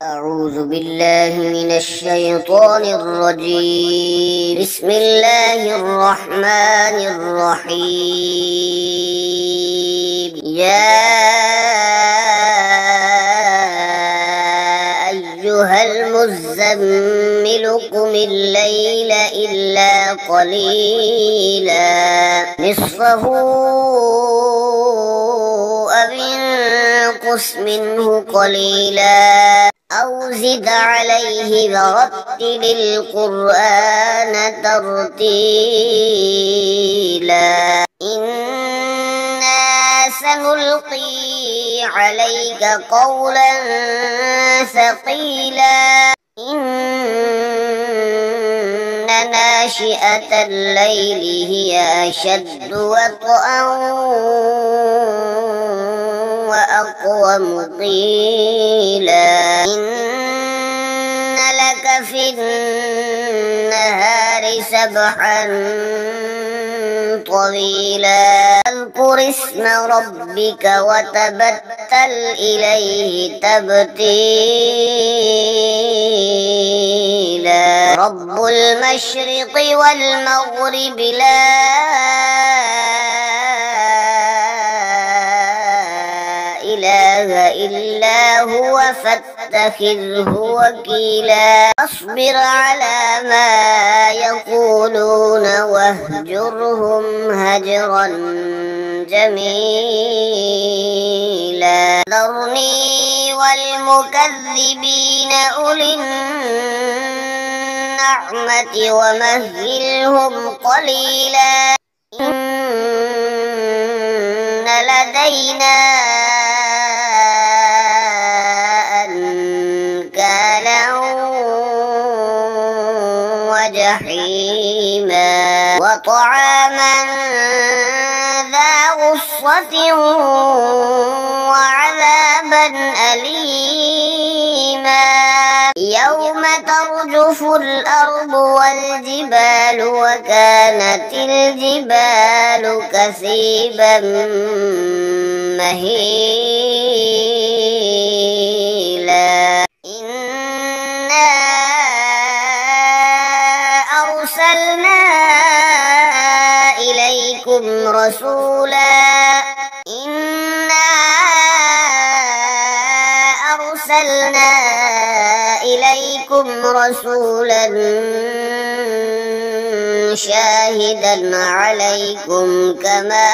أعوذ بالله من الشيطان الرجيم. بسم الله الرحمن الرحيم. يا أيها المزمل قم الليل إلا قليلا نصفه أو انقص منه قليلا أو زد عليه ورتل القرآن ترتيلا. إنا سنلقي عليك قولا ثقيلا. إن ناشئة الليل هي أشد وطئا وأقوم قيلا. إن لك في النهار سبحا طويلا. اذكر اسم ربك وتبتل إليه تبتيلا. رب المشرق والمغرب لا إله إلا هو فاتخذه وكيلا. اصبر على ما يقولون واهجرهم هجرا جميلا. ذرني والمكذبين أولي النعمة ومهلهم قليلا. إن لدينا أنكالا وجحيما وطعاما ذا غصة وعذابا أليما. يوم ترجف الأرض والجبال وكانت الجبال كثيبا مهيلا. إنا أرسلنا إليكم رسولا. إنا أرسلنا إليكم رسولا شاهدا عليكم كما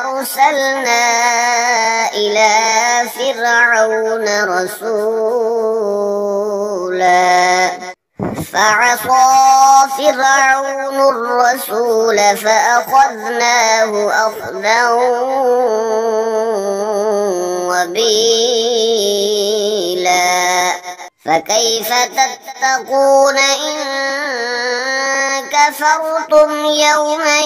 أرسلنا إلى فرعون رسولا. فعصى فرعون الرسول فأخذناه أخذا وبيلا. فكيف تتقون إن كفرتم يوما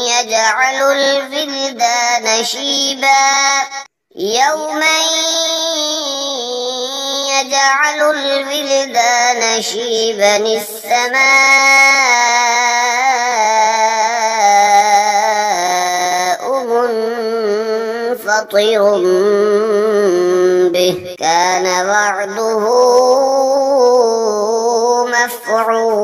يجعل الولدان شيبا. يوما يجعل الولدان شيبا. السماء منفطر به كان وعده مفعولا.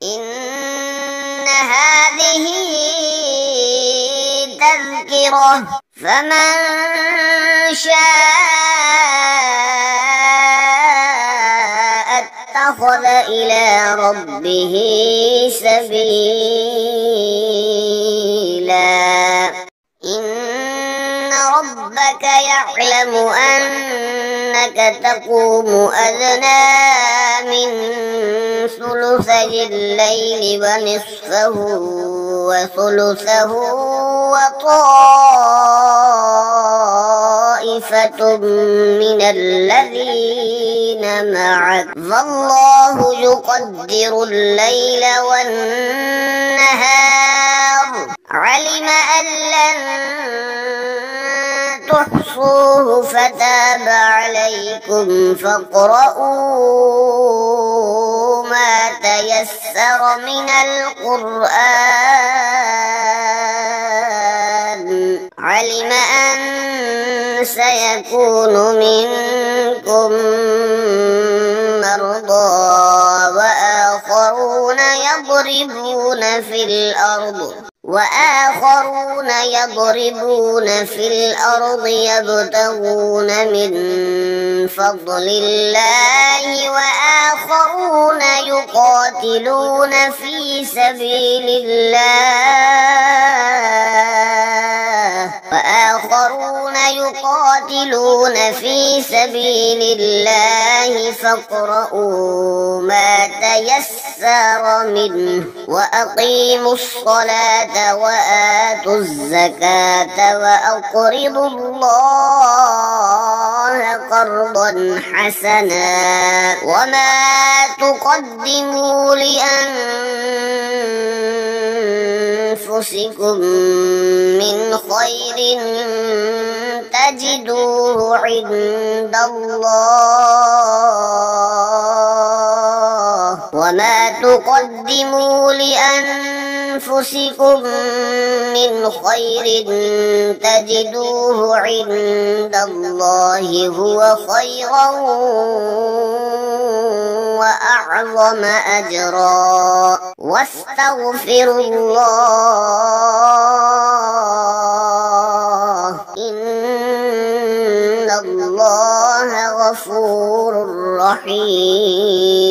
إن هذه تذكرة فمن شاء اتخذ إلى ربه سبيلا. إن ربك يعلم أنك تقوم أدنى من ثلثي الليل ونصفه وثلثه وطائفة من الذين معك فالله يقدر الليل والنهار. علم أن لن تحصوه فتاب عليكم فاقرؤوا ما تيسر من القرآن علم أن سيكون منكم مرضى وآخرون يضربون في الأرض يبتغون من فضل الله وآخرون يقاتلون في سبيل الله فاقرؤوا ما تيسر منه وأقيموا الصلاة وآتوا الزكاة وأقرضوا الله قرضا حسنا وما تقدموا لأنفسكم من خير تجدوه عند الله وما تقدموا لأنفسكم من خير تجدوه عند الله هو خيرا وأعظم أجرا واستغفروا الله إن الله غفور رحيم.